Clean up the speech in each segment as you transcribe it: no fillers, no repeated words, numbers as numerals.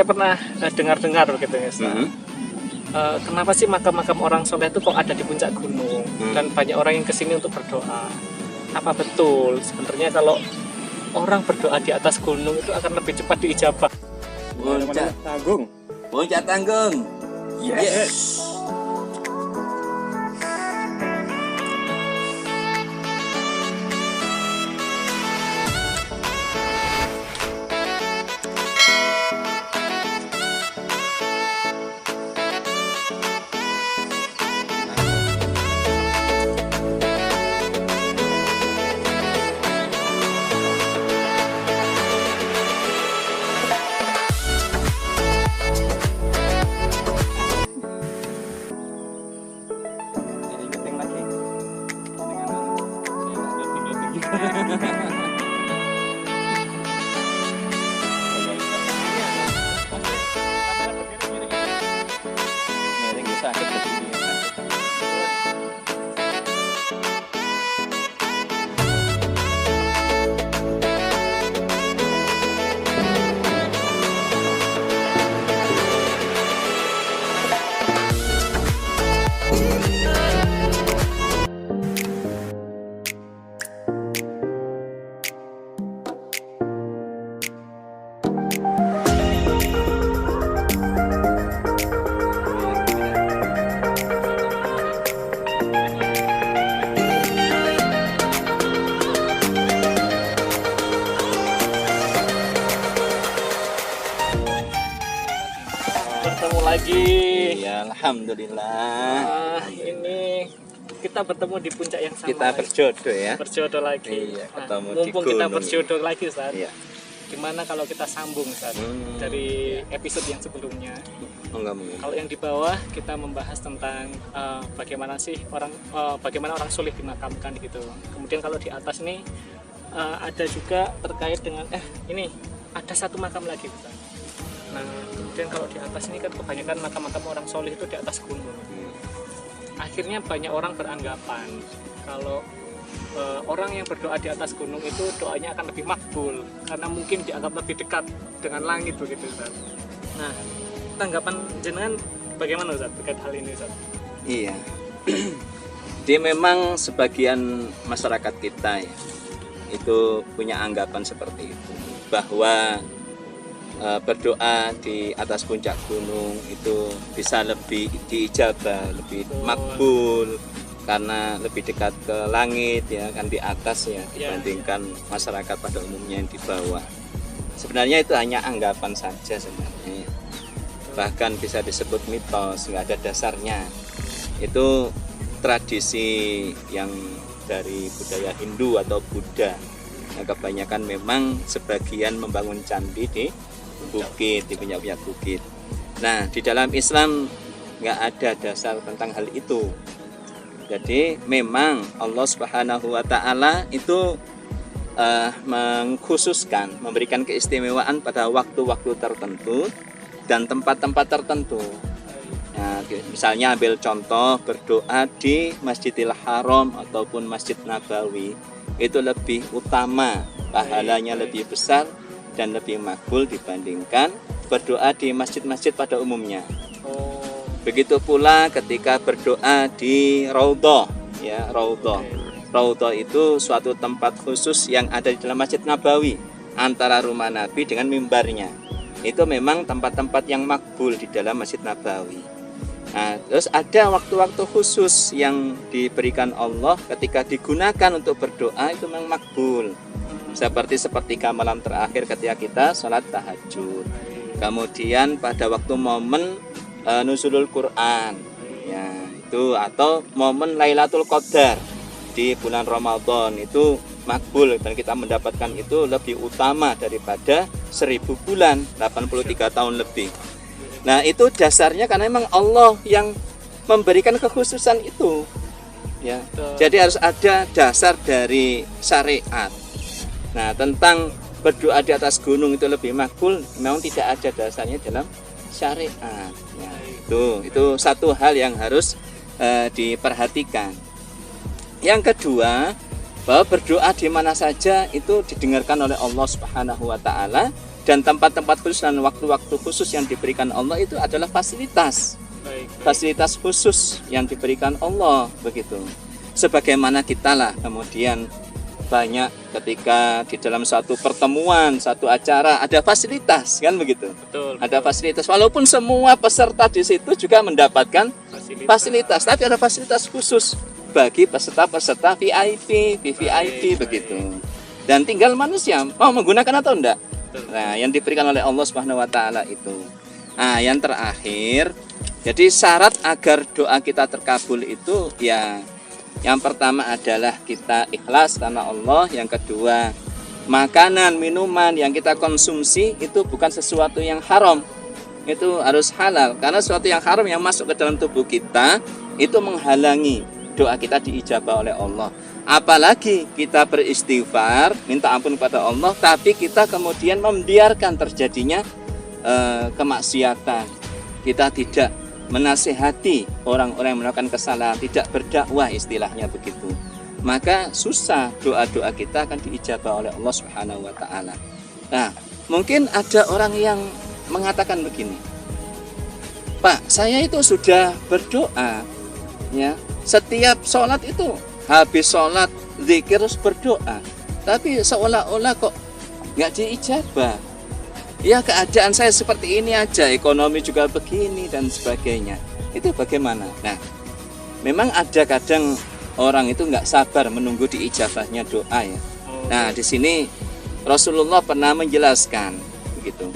pernah dengar-dengar gitu ya, Ustaz. Kenapa sih makam-makam orang soleh itu kok ada di puncak gunung dan banyak orang yang kesini untuk berdoa? Apa betul sebenarnya kalau orang berdoa di atas gunung itu akan lebih cepat diijabah? Puncak Tanggung. Puncak Tanggung. Yes. Bertemu lagi. Ya, alhamdulillah. Ini kita bertemu di puncak yang sama. Kita berjodoh ya. Berjodoh lagi. Iya, Nah, ketemu di mumpung kita gunung. berjodoh lagi, Ustaz. Iya. Gimana kalau kita sambung, Ustaz, dari episode yang sebelumnya? Enggak mungkin. Kalau yang di bawah kita membahas tentang bagaimana sih bagaimana orang soleh dimakamkan gitu. Kemudian kalau di atas nih ada juga terkait dengan ini ada satu makam lagi, Ustaz. Nah, kemudian kalau di atas ini kan kebanyakan makam-makam orang soleh itu di atas gunung. Akhirnya banyak orang beranggapan kalau orang yang berdoa di atas gunung itu doanya akan lebih makbul karena mungkin dianggap lebih dekat dengan langit begitu, Ustaz. Nah, tanggapan jenengan bagaimana, Ustaz, terkait hal ini, Ustaz? Iya. Dia memang sebagian masyarakat kita ya, itu punya anggapan seperti itu, bahwa berdoa di atas puncak gunung itu bisa lebih diijabah, lebih makbul karena lebih dekat ke langit ya kan, di atas ya dibandingkan masyarakat pada umumnya yang di bawah. Sebenarnya itu hanya anggapan saja sebenarnya, bahkan bisa disebut mitos, nggak ada dasarnya. Itu tradisi yang dari budaya Hindu atau Buddha. Nah, kebanyakan memang sebagian membangun candi di bukit, di puncak-puncak bukit. Nah, di dalam Islam nggak ada dasar tentang hal itu. Jadi memang Allah Subhanahu wa Ta'ala itu mengkhususkan, memberikan keistimewaan pada waktu-waktu tertentu dan tempat-tempat tertentu. Nah, misalnya ambil contoh berdoa di Masjidil Haram ataupun Masjid Nabawi, itu lebih utama, pahalanya lebih besar dan lebih makbul dibandingkan berdoa di masjid-masjid pada umumnya. Begitu pula ketika berdoa di Raudhah ya, Raudhah. Raudhah itu suatu tempat khusus yang ada di dalam Masjid Nabawi antara rumah Nabi dengan mimbarnya. Itu memang tempat-tempat yang makbul di dalam Masjid Nabawi. Nah, terus ada waktu-waktu khusus yang diberikan Allah ketika digunakan untuk berdoa itu memang makbul. Seperti sepertiga malam terakhir ketika kita sholat tahajud. Kemudian pada waktu momen nuzulul Quran ya, itu atau momen Lailatul Qadar di bulan Ramadan itu makbul dan kita mendapatkan itu lebih utama daripada 1000 bulan, 83 tahun lebih. Nah, itu dasarnya karena memang Allah yang memberikan kekhususan itu ya. Jadi harus ada dasar dari syariat. Nah, tentang berdoa di atas gunung itu lebih makbul memang tidak ada dasarnya dalam syariat ya. Itu satu hal yang harus diperhatikan. Yang kedua, bahwa berdoa di mana saja itu didengarkan oleh Allah Subhanahu wa Ta'ala dan tempat-tempat khusus dan waktu-waktu khusus yang diberikan Allah itu adalah fasilitas. Baik. Fasilitas khusus yang diberikan Allah begitu. Sebagaimana kita lah kemudian banyak ketika di dalam satu pertemuan, satu acara ada fasilitas kan begitu. Betul. Ada fasilitas walaupun semua peserta di situ juga mendapatkan fasilitas, tapi ada fasilitas khusus bagi peserta-peserta VIP, VVIP begitu. Dan tinggal manusia mau menggunakan atau enggak. Nah, yang diberikan oleh Allah Subhanahu wa taala itu. Nah, yang terakhir, jadi syarat agar doa kita terkabul itu ya yang pertama adalah kita ikhlas karena Allah, yang kedua makanan, minuman yang kita konsumsi itu bukan sesuatu yang haram. Itu harus halal karena sesuatu yang haram yang masuk ke dalam tubuh kita itu menghalangi doa kita diijabah oleh Allah. Apalagi kita beristighfar, minta ampun kepada Allah, tapi kita kemudian membiarkan terjadinya kemaksiatan. Kita tidak menasihati orang-orang yang melakukan kesalahan, tidak berdakwah istilahnya begitu. Maka susah doa-doa kita akan diijabah oleh Allah Subhanahu wa taala. Nah, mungkin ada orang yang mengatakan begini, Pak, saya itu sudah berdoa, ya, setiap sholat itu habis sholat zikir terus berdoa, tapi seolah-olah kok nggak diijabah. Ya keadaan saya seperti ini aja, ekonomi juga begini dan sebagainya. Itu bagaimana? Nah, memang ada kadang orang itu nggak sabar menunggu diijabahnya doa ya. Nah, di sini Rasulullah pernah menjelaskan begitu,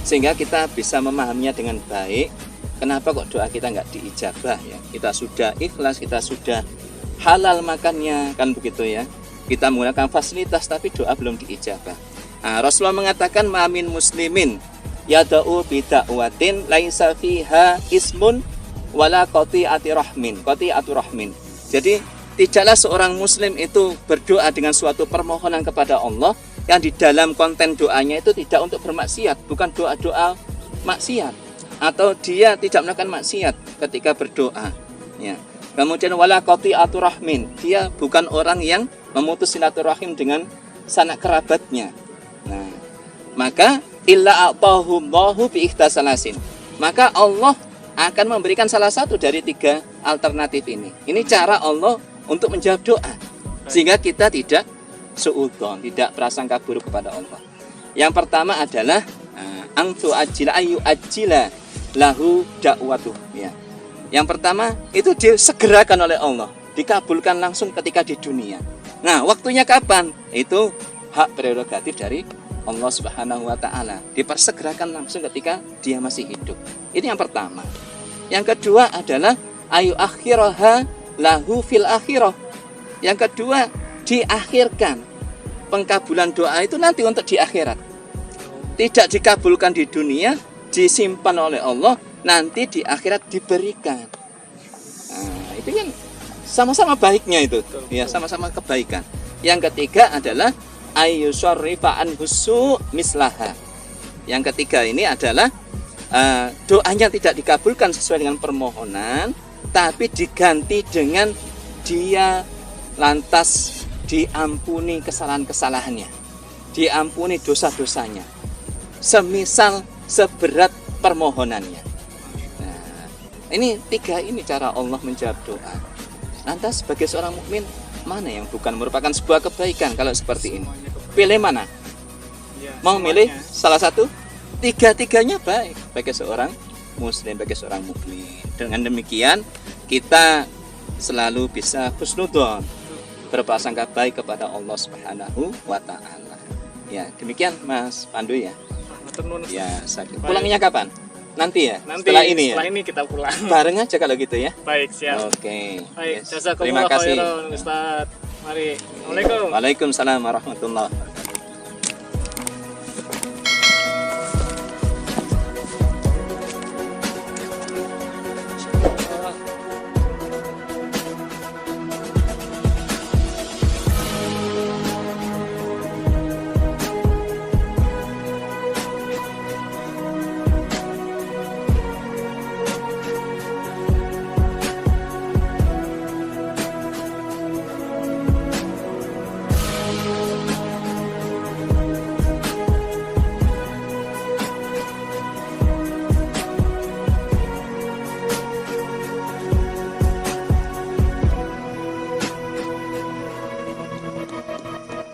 sehingga kita bisa memahaminya dengan baik. Kenapa kok doa kita nggak diijabah ya? Kita sudah ikhlas, kita sudah halal makannya kan begitu ya. Kita menggunakan fasilitas tapi doa belum diijabah. Nah, Rasulullah mengatakan ma'min muslimin yada'u bida'watin laisa fiha ismun wala qati'ati rahmin. Jadi tidaklah seorang muslim itu berdoa dengan suatu permohonan kepada Allah yang di dalam konten doanya itu tidak untuk bermaksiat, bukan doa-doa maksiat, atau dia tidak melakukan maksiat ketika berdoa ya. Kemudian wala qati'atu rahmin, dia bukan orang yang memutus silaturahim dengan sanak kerabatnya. Nah, maka illa a'tahullahu bi ihtasalasin, maka Allah akan memberikan salah satu dari tiga alternatif ini. Ini cara Allah untuk menjawab doa, sehingga kita tidak suudzon, tidak prasangka buruk kepada Allah. Yang pertama adalah angtu ajila ayu ajila lahu da'watuh ya. Yang pertama itu disegerakan oleh Allah, dikabulkan langsung ketika di dunia. Nah, waktunya kapan? Itu hak prerogatif dari Allah Subhanahu wa taala. Dipersegerakan langsung ketika dia masih hidup. Ini yang pertama. Yang kedua adalah ayu akhiraha lahu fil akhirah. Yang kedua, diakhirkan. Pengkabulan doa itu nanti untuk di akhirat. Tidak dikabulkan di dunia, disimpan oleh Allah, nanti di akhirat diberikan. Nah, itu kan sama-sama baiknya itu. Ya, sama-sama kebaikan. Yang ketiga adalah ayyusarrifa anhusu mislaha. Yang ketiga ini adalah doanya tidak dikabulkan sesuai dengan permohonan, tapi diganti dengan dia lantas diampuni kesalahan-kesalahannya, diampuni dosa-dosanya, semisal seberat permohonannya. Nah, ini tiga ini cara Allah menjawab doa. Lantas sebagai seorang mukmin, mana yang bukan merupakan sebuah kebaikan kalau seperti ini? Pilih mana? Mau milih salah satu? Tiga-tiganya baik bagi seorang muslim, bagi seorang mukmin. Dengan demikian kita selalu bisa husnudzon, berprasangka baik kepada Allah Subhanahu wa taala. Ya, demikian Mas Pandu ya. Ya, pulangnya kapan? Nanti ya? Nanti, setelah ini ya? Setelah ini kita pulang. Bareng aja kalau gitu ya. Baik, siap. Oke. Baik, Yes. jazakumullah Terima kasih. khairan, Ustaz. Mari. Assalamualaikum. Waalaikumsalam warahmatullahi wabarakatuh.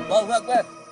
Allahu Akbar.